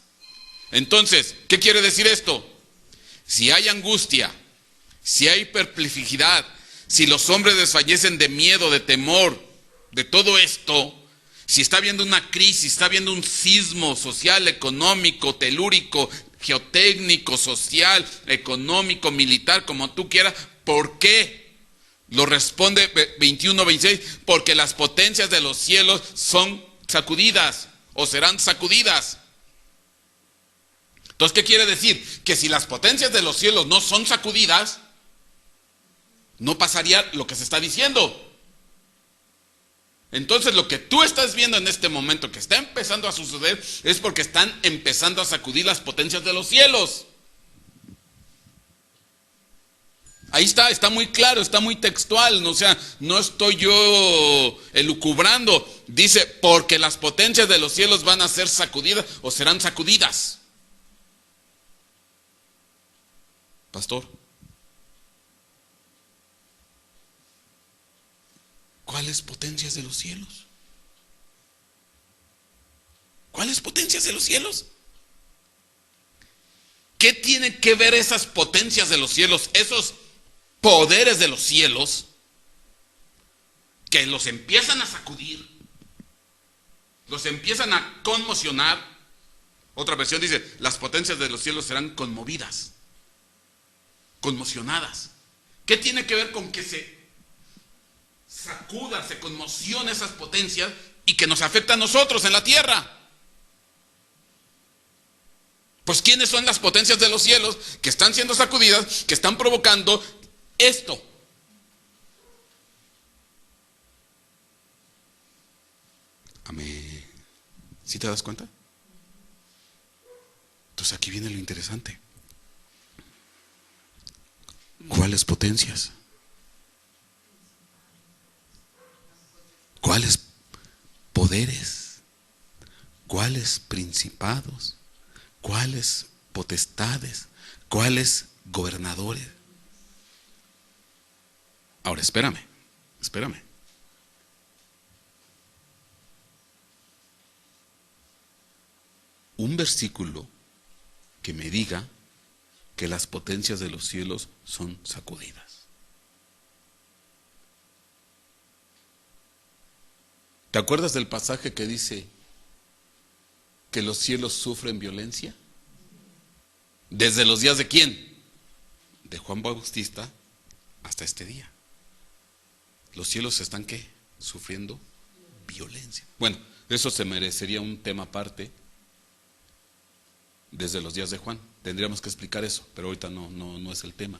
Entonces, ¿qué quiere decir esto? Si hay angustia, si hay perplejidad, si los hombres desfallecen de miedo, de temor, de todo esto, si está habiendo una crisis, está habiendo un sismo social, económico, telúrico, geotécnico, social, económico, militar, como tú quieras, ¿por qué? Lo responde 21-26, porque las potencias de los cielos son sacudidas o serán sacudidas. Entonces, ¿qué quiere decir? Que si las potencias de los cielos no son sacudidas, no pasaría lo que se está diciendo. Entonces lo que tú estás viendo en este momento que está empezando a suceder es porque están empezando a sacudir las potencias de los cielos. Ahí está muy claro, está muy textual, o sea, no estoy yo elucubrando. Dice, porque las potencias de los cielos van a ser sacudidas o serán sacudidas. Pastor, ¿cuáles potencias de los cielos? ¿Cuáles potencias de los cielos? ¿Qué tienen que ver esas potencias de los cielos, esos poderes de los cielos, que los empiezan a sacudir, los empiezan a conmocionar? Otra versión dice, las potencias de los cielos serán conmovidas, conmocionadas. ¿Qué tiene que ver con que se sacuda, se conmociona esas potencias y que nos afecta a nosotros en la tierra? Pues ¿quiénes son las potencias de los cielos que están siendo sacudidas, que están provocando esto? Amén. ¿Sí te das cuenta? Entonces aquí viene lo interesante. ¿Cuáles potencias? ¿Cuáles poderes? ¿Cuáles principados? ¿Cuáles potestades? ¿Cuáles gobernadores? Ahora espérame. Un versículo que me diga que las potencias de los cielos son sacudidas. ¿Te acuerdas del pasaje que dice que los cielos sufren violencia? ¿Desde los días de quién? De Juan Bautista hasta este día. Los cielos están ¿qué? Sufriendo violencia. Bueno, eso se merecería un tema aparte. Desde los días de Juan. Tendríamos que explicar eso, pero ahorita no es el tema.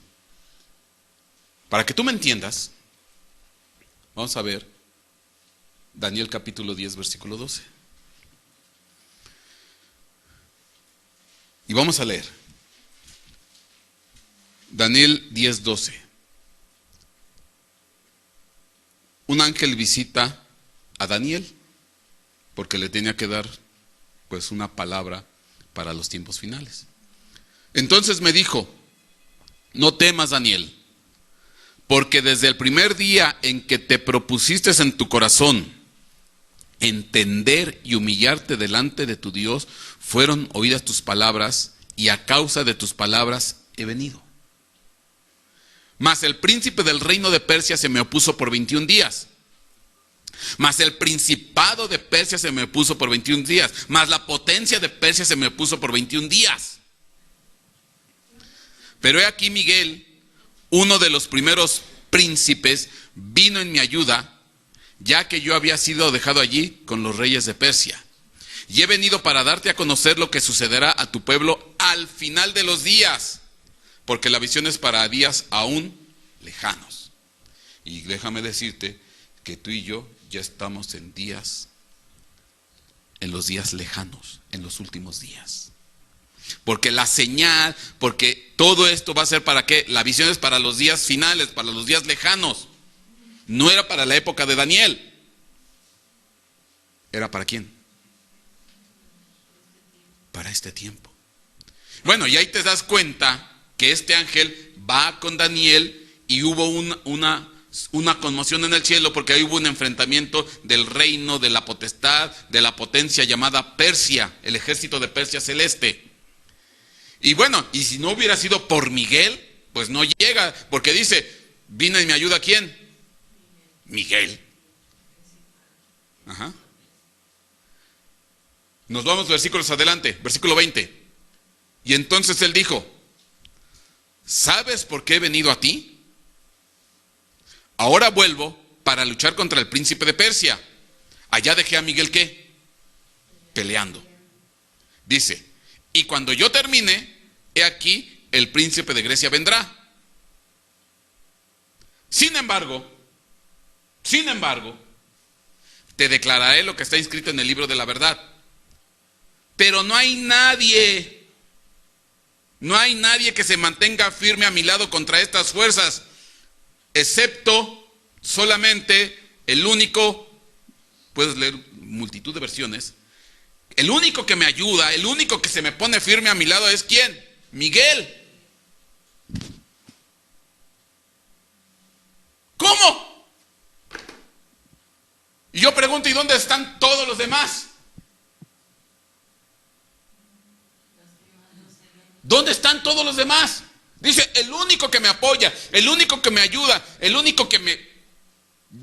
Para que tú me entiendas, vamos a ver Daniel capítulo 10, versículo 12. Y vamos a leer Daniel 10, 12. Un ángel visita a Daniel porque le tenía que dar pues una palabra para los tiempos finales. Entonces me dijo, no temas, Daniel, porque desde el primer día en que te propusiste en tu corazón entender y humillarte delante de tu Dios, fueron oídas tus palabras, y a causa de tus palabras he venido. Mas el príncipe del reino de Persia se me opuso por 21 días. Mas el principado de Persia se me opuso por 21 días. Mas la potencia de Persia se me opuso por 21 días. Pero he aquí Miguel, uno de los primeros príncipes, vino en mi ayuda, ya que yo había sido dejado allí con los reyes de Persia. Y he venido para darte a conocer lo que sucederá a tu pueblo al final de los días, porque la visión es para días aún lejanos. Y déjame decirte que tú y yo ya estamos en los días lejanos, en los últimos días. Porque la señal, porque todo esto va a ser para qué, la visión es para los días finales, para los días lejanos. No era para la época de Daniel. ¿Era para quién? Para este tiempo. Bueno, y ahí te das cuenta que este ángel va con Daniel y hubo una conmoción en el cielo, porque ahí hubo un enfrentamiento del reino, de la potestad, de la potencia llamada Persia, el ejército de Persia celeste. Y bueno, y si no hubiera sido por Miguel, pues no llega, porque dice, vino y me ayuda ¿quién? Miguel. Ajá. Nos vamos versículos adelante, versículo 20. Y entonces él dijo, ¿sabes por qué he venido a ti? Ahora vuelvo para luchar contra el príncipe de Persia. Allá dejé a Miguel ¿qué? Peleando. Dice, y cuando yo termine, he aquí el príncipe de Grecia vendrá. Sin embargo, te declararé lo que está inscrito en el libro de la verdad. Pero no hay nadie No hay nadie que se mantenga firme a mi lado contra estas fuerzas, excepto solamente el único, puedes leer multitud de versiones, el único que me ayuda, el único que se me pone firme a mi lado es ¿quién? Miguel. ¿Cómo? Y yo pregunto, ¿y dónde están todos los demás? ¿Dónde están todos los demás? Dice, el único que me apoya, el único que me ayuda, el único que me...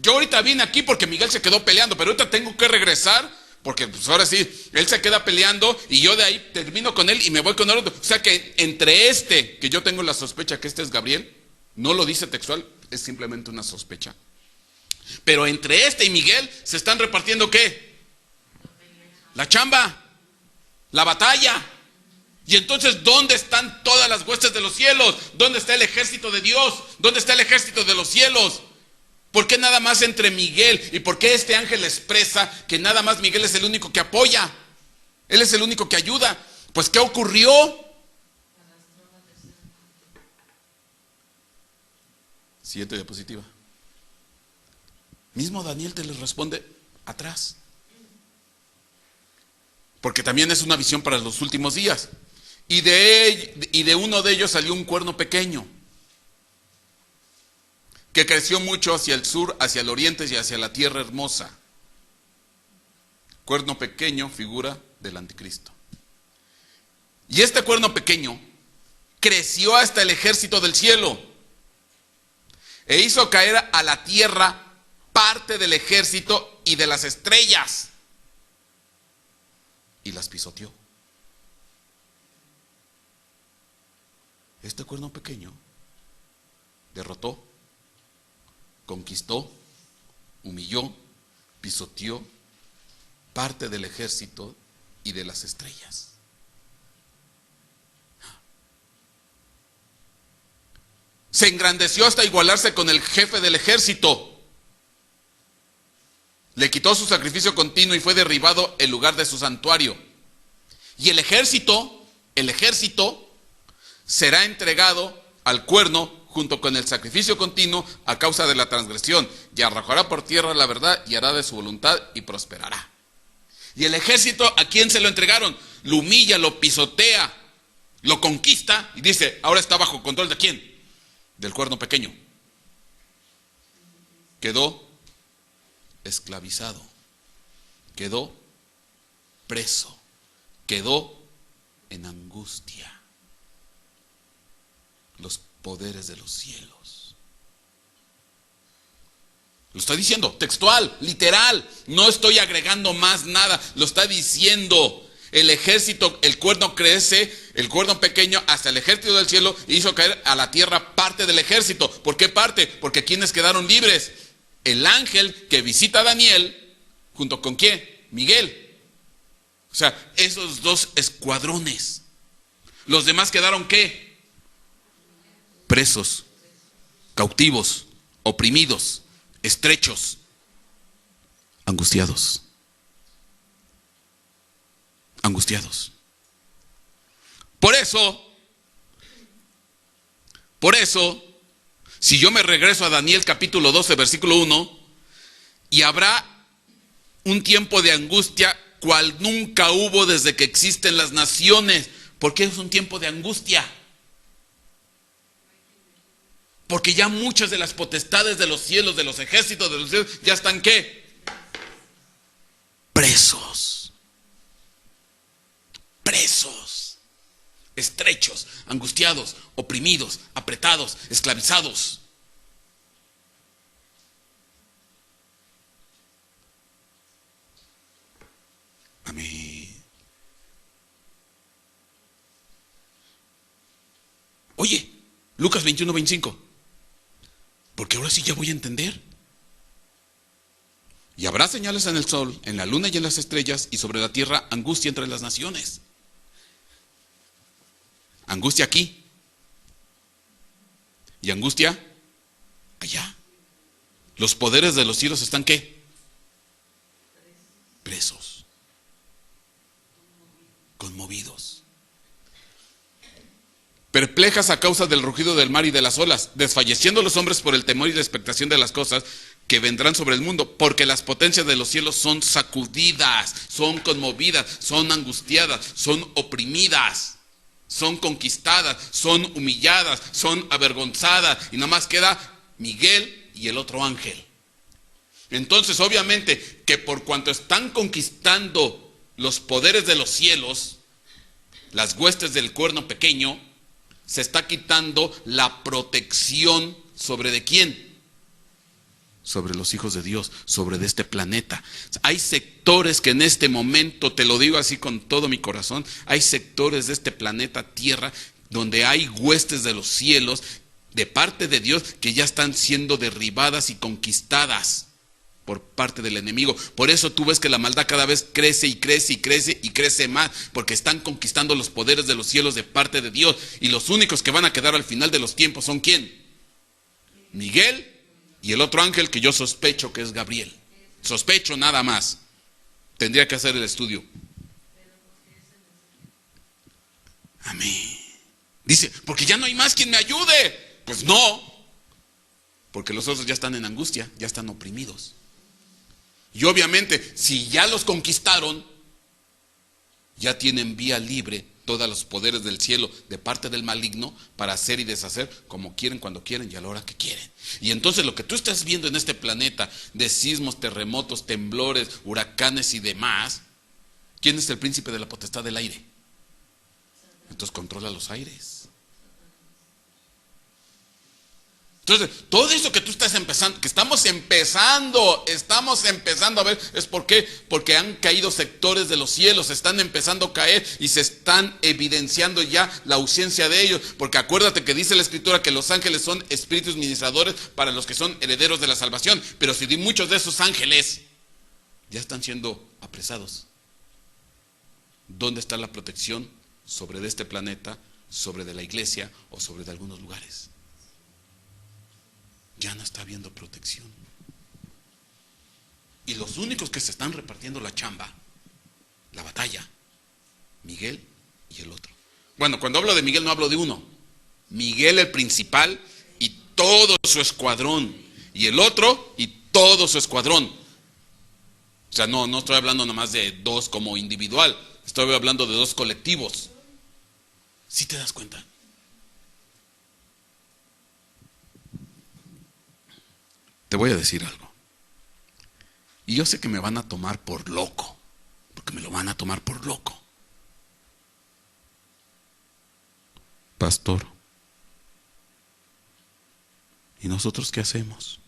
Yo ahorita vine aquí porque Miguel se quedó peleando, pero ahorita tengo que regresar, porque pues ahora sí, él se queda peleando y yo de ahí termino con él y me voy con el otro. O sea que entre este, que yo tengo la sospecha que este es Gabriel, no lo dice textual, es simplemente una sospecha. Pero entre este y Miguel se están repartiendo ¿qué? La chamba, la batalla. Y entonces, ¿dónde están todas las huestes de los cielos? ¿Dónde está el ejército de Dios? ¿Dónde está el ejército de los cielos? ¿Por qué nada más entre Miguel? ¿Y por qué este ángel expresa que nada más Miguel es el único que apoya? Él es el único que ayuda. Pues, ¿qué ocurrió? Siguiente diapositiva. Mismo Daniel te les responde atrás. Porque también es una visión para los últimos días. Y de uno de ellos salió un cuerno pequeño, que creció mucho hacia el sur, hacia el oriente y hacia la tierra hermosa. Cuerno pequeño, figura del anticristo. Y este cuerno pequeño creció hasta el ejército del cielo e hizo caer a la tierra parte del ejército y de las estrellas y las pisoteó. Este cuerno pequeño derrotó, conquistó, humilló, pisoteó parte del ejército y de las estrellas. Se engrandeció hasta igualarse con el jefe del ejército. Le quitó su sacrificio continuo y fue derribado el lugar de su santuario. Y el ejército será entregado al cuerno junto con el sacrificio continuo a causa de la transgresión, y arrojará por tierra la verdad y hará de su voluntad y prosperará. Y el ejército, ¿a quién se lo entregaron? Lo humilla, lo pisotea, lo conquista y dice, ahora está bajo control ¿de quién? Del cuerno pequeño. Quedó esclavizado, quedó preso, quedó en angustia. Los poderes de los cielos. Lo está diciendo, textual, literal. No estoy agregando más nada. Lo está diciendo. El ejército, el cuerno crece, el cuerno pequeño hasta el ejército del cielo e hizo caer a la tierra parte del ejército. ¿Por qué parte? Porque quienes quedaron libres. El ángel que visita a Daniel, ¿junto con quién? Miguel. O sea, esos dos escuadrones. Los demás quedaron ¿qué? Presos, cautivos, oprimidos, estrechos, angustiados. Angustiados. Por eso, si yo me regreso a Daniel capítulo 12, versículo 1, y habrá un tiempo de angustia cual nunca hubo desde que existen las naciones. ¿Por qué es un tiempo de angustia? Porque ya muchas de las potestades de los cielos, de los ejércitos de los cielos, ya están ¿qué? Presos. Presos. Estrechos, angustiados, oprimidos, apretados, esclavizados. Amén. Oye, Lucas 21, 25. Porque ahora sí ya voy a entender. Y habrá señales en el sol, en la luna y en las estrellas, y sobre la tierra angustia entre las naciones. Angustia aquí. Y angustia allá. Los poderes de los cielos están ¿qué? Presos. Conmovidos. perplejas a causa del rugido del mar y de las olas, desfalleciendo los hombres por el temor y la expectación de las cosas que vendrán sobre el mundo, porque las potencias de los cielos son sacudidas, son conmovidas, son angustiadas, son oprimidas, son conquistadas, son humilladas, son avergonzadas, y nada más queda Miguel y el otro ángel. Entonces, obviamente, que por cuanto están conquistando los poderes de los cielos, las huestes del cuerno pequeño, se está quitando la protección sobre ¿de quién? Sobre los hijos de Dios, sobre de este planeta. Hay sectores que en este momento, te lo digo así con todo mi corazón, hay sectores de este planeta Tierra donde hay huestes de los cielos de parte de Dios que ya están siendo derribadas y conquistadas por parte del enemigo. Por eso tú ves que la maldad cada vez crece y crece y crece y crece más, porque están conquistando los poderes de los cielos de parte de Dios. Y los únicos que van a quedar al final de los tiempos son ¿quién? Miguel y el otro ángel, que yo sospecho que es Gabriel. Sospecho nada más. Tendría que hacer el estudio. Amén. Dice, porque ya no hay más quien me ayude. Pues no, porque los otros ya están en angustia, ya están oprimidos. Y obviamente, si ya los conquistaron, ya tienen vía libre todos los poderes del cielo de parte del maligno para hacer y deshacer como quieren, cuando quieren y a la hora que quieren. Y entonces lo que tú estás viendo en este planeta de sismos, terremotos, temblores, huracanes y demás, ¿quién es el príncipe de la potestad del aire? Entonces controla los aires. Entonces, todo eso que tú estás empezando, que estamos empezando a ver, ¿es por qué? Porque han caído sectores de los cielos, están empezando a caer y se están evidenciando ya la ausencia de ellos. Porque acuérdate que dice la Escritura que los ángeles son espíritus ministradores para los que son herederos de la salvación. Pero si muchos de esos ángeles ya están siendo apresados, ¿dónde está la protección sobre de este planeta, sobre de la iglesia o sobre de algunos lugares? Ya no está habiendo protección. Y los únicos que se están repartiendo la chamba, la batalla, Miguel y el otro. Bueno, cuando hablo de Miguel no hablo de uno. Miguel el principal y todo su escuadrón. Y el otro y todo su escuadrón. O sea, no estoy hablando nomás de dos como individual. Estoy hablando de dos colectivos. ¿Sí te das cuenta? Te voy a decir algo. Y yo sé que me van a tomar por loco, porque me lo van a tomar por loco. Pastor, ¿y nosotros qué hacemos?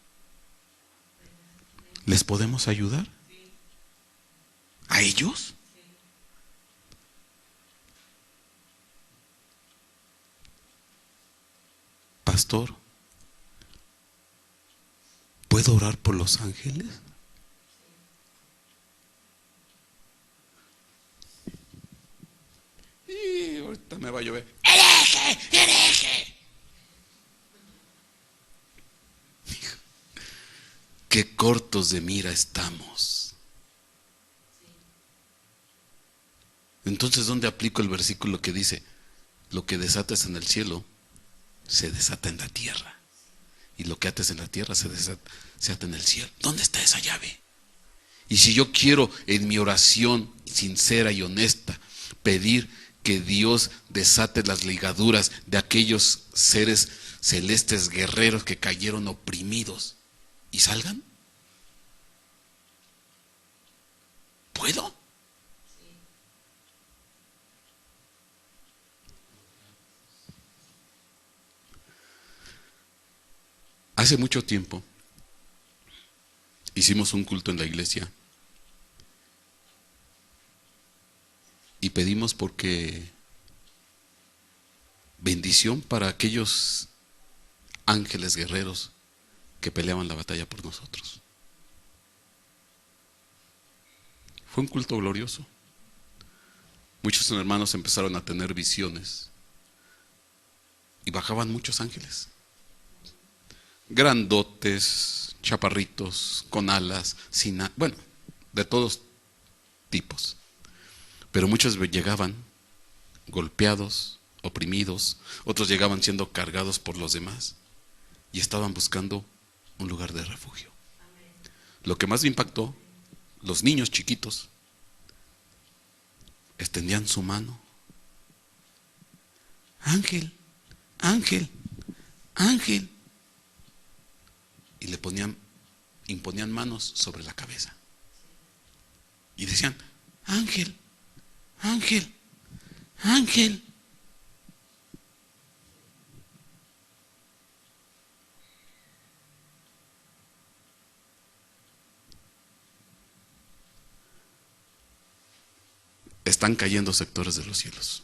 ¿Les podemos ayudar? ¿A ellos? Pastor, ¿puedo orar por los ángeles? Y ahorita me va a llover. ¡Hereje! ¡Hereje! Qué cortos de mira estamos. Entonces, ¿dónde aplico el versículo que dice: lo que desates en el cielo se desata en la tierra, y lo que ates en la tierra se ata en el cielo? ¿Dónde está esa llave? Y si yo quiero en mi oración sincera y honesta pedir que Dios desate las ligaduras de aquellos seres celestes guerreros que cayeron oprimidos y salgan, ¿puedo? Hace mucho tiempo hicimos un culto en la iglesia y pedimos porque bendición para aquellos ángeles guerreros que peleaban la batalla por nosotros. Fue un culto glorioso. Muchos hermanos empezaron a tener visiones y bajaban muchos ángeles, grandotes, chaparritos, con alas, bueno, de todos tipos. Pero muchos llegaban golpeados, oprimidos, otros llegaban siendo cargados por los demás y estaban buscando un lugar de refugio. Lo que más me impactó, los niños chiquitos extendían su mano. Ángel, Ángel, Ángel. Y le imponían manos sobre la cabeza. Y decían, Ángel, Ángel, Ángel. Están cayendo sectores de los cielos.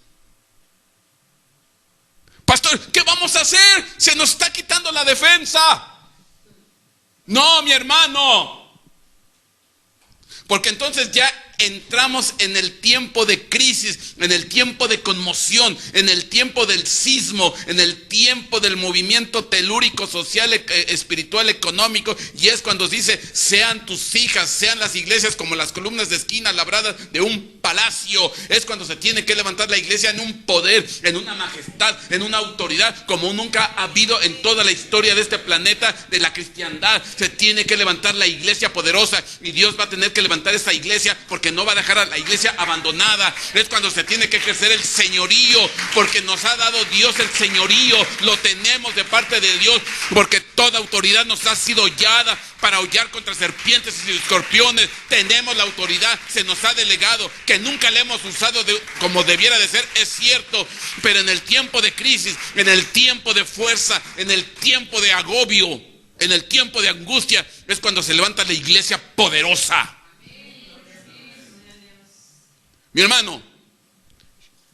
Pastor, ¿qué vamos a hacer? Se nos está quitando la defensa. No, mi hermano. Porque entonces ya entramos en el tiempo de crisis, en el tiempo de conmoción, en el tiempo del sismo, en el tiempo del movimiento telúrico, social, espiritual, económico. Y es cuando dice, sean tus hijas, sean las iglesias como las columnas de esquina labradas de un palacio. Es cuando se tiene que levantar la iglesia en un poder, en una majestad, en una autoridad como nunca ha habido en toda la historia de este planeta, de la cristiandad. Se tiene que levantar la iglesia poderosa y Dios va a tener que levantar esa iglesia porque no va a dejar a la iglesia abandonada. Es cuando se tiene que ejercer el señorío, porque nos ha dado Dios el señorío, lo tenemos de parte de Dios, porque toda autoridad nos ha sido dada para hollar contra serpientes y escorpiones. Tenemos la autoridad, se nos ha delegado, que nunca la hemos usado como debiera de ser, es cierto, pero en el tiempo de crisis, en el tiempo de fuerza, en el tiempo de agobio, en el tiempo de angustia, es cuando se levanta la iglesia poderosa. Mi hermano,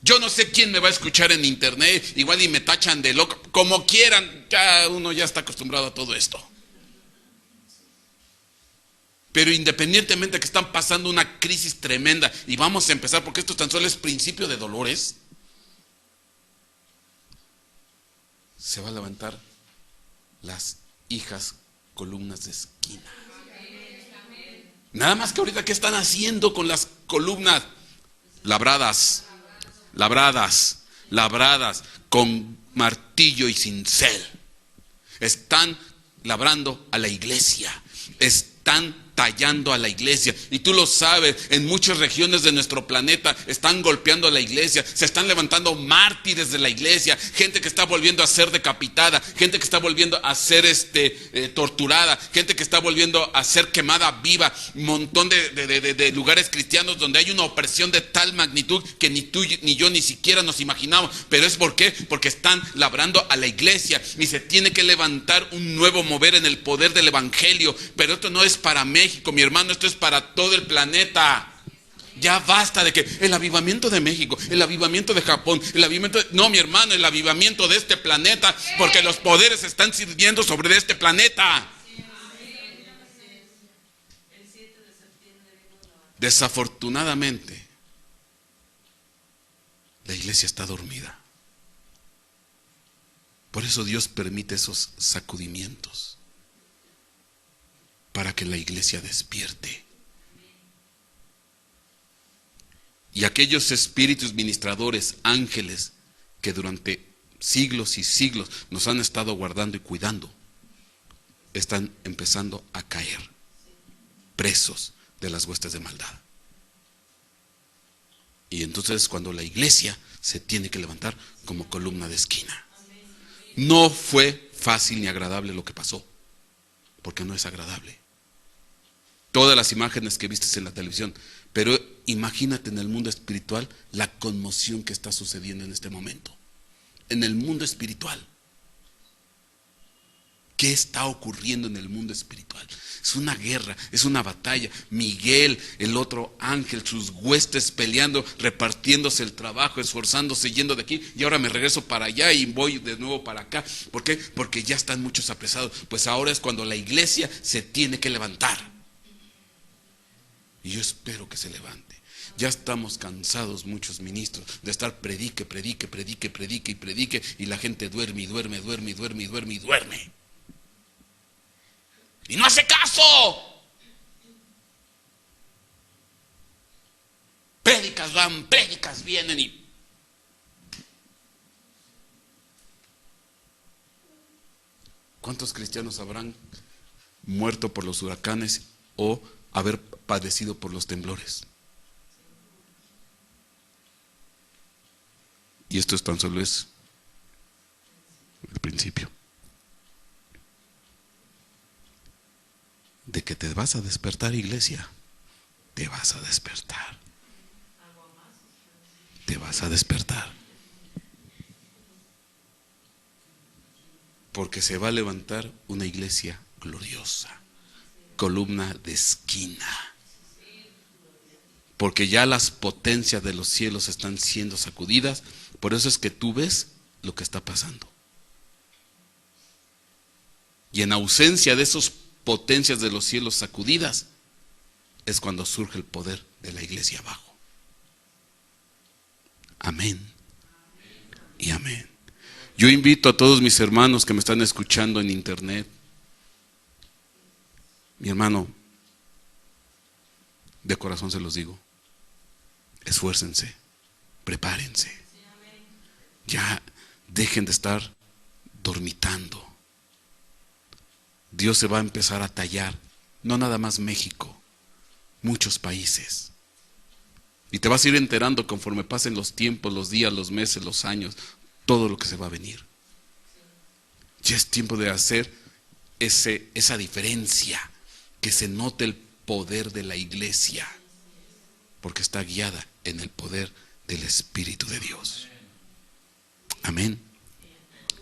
yo no sé quién me va a escuchar en internet, igual y me tachan de loco, como quieran, ya uno ya está acostumbrado a todo esto. Pero independientemente de que están pasando una crisis tremenda, y vamos a empezar porque esto tan solo es principio de dolores, se va a levantar las hijas columnas de esquina. Nada más que ahorita, ¿qué están haciendo con las columnas? Labradas con martillo y cincel. Están labrando a la iglesia, están tallando a la iglesia, y tú lo sabes, en muchas regiones de nuestro planeta están golpeando a la iglesia, se están levantando mártires de la iglesia, gente que está volviendo a ser decapitada, gente que está volviendo a ser torturada, gente que está volviendo a ser quemada viva, un montón de lugares cristianos donde hay una opresión de tal magnitud que ni tú ni yo ni siquiera nos imaginamos. Pero es ¿por qué? Porque están labrando a la iglesia y se tiene que levantar un nuevo mover en el poder del evangelio. Pero esto no es para México, mi hermano, esto es para todo el planeta. Ya basta de que el avivamiento de México, el avivamiento de Japón, el avivamiento no, mi hermano, el avivamiento de este planeta, porque los poderes están sirviendo sobre este planeta. Desafortunadamente, la iglesia está dormida. Por eso Dios permite esos sacudimientos, para que la iglesia despierte. Y aquellos espíritus ministradores, ángeles, que durante siglos y siglos nos han estado guardando y cuidando, están empezando a caer, presos de las huestes de maldad. Y entonces cuando la iglesia se tiene que levantar como columna de esquina. No fue fácil ni agradable lo que pasó, porque no es agradable. Todas las imágenes que vistes en la televisión, pero imagínate en el mundo espiritual la conmoción que está sucediendo en este momento. En el mundo espiritual. ¿Qué está ocurriendo en el mundo espiritual? Es una guerra, es una batalla. Miguel, el otro ángel, sus huestes peleando, repartiéndose el trabajo, esforzándose, yendo de aquí, y ahora me regreso para allá y voy de nuevo para acá. ¿Por qué? Porque ya están muchos apresados. Pues ahora es cuando la iglesia se tiene que levantar. Y yo espero que se levante. Ya estamos cansados muchos ministros de estar predique, y la gente duerme y duerme. Y no hace caso. Prédicas van, prédicas vienen y ¿Cuántos cristianos habrán muerto por los huracanes o haber padecido por los temblores? Y esto tan solo es el principio. De que te vas a despertar, iglesia. Te vas a despertar. Te vas a despertar. Porque se va a levantar una iglesia gloriosa, columna de esquina. Porque ya las potencias de los cielos están siendo sacudidas. Por eso es que tú ves lo que está pasando. Y en ausencia de esas potencias de los cielos sacudidas, es cuando surge el poder de la iglesia abajo. Amén y amén. Yo invito a todos mis hermanos que me están escuchando en internet. Mi hermano, de corazón se los digo, esfuércense, prepárense. Ya dejen de estar dormitando. Dios se va a empezar a tallar, no nada más México, muchos países. Y te vas a ir enterando conforme pasen los tiempos, los días, los meses, los años, todo lo que se va a venir. Ya es tiempo de hacer esa diferencia, que se note el poder de la iglesia, porque está guiada en el poder del Espíritu de Dios. Amén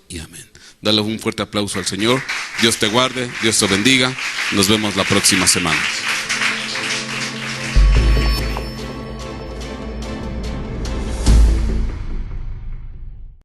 y amén. Dale un fuerte aplauso al Señor. Dios te guarde, Dios te bendiga. Nos vemos la próxima semana.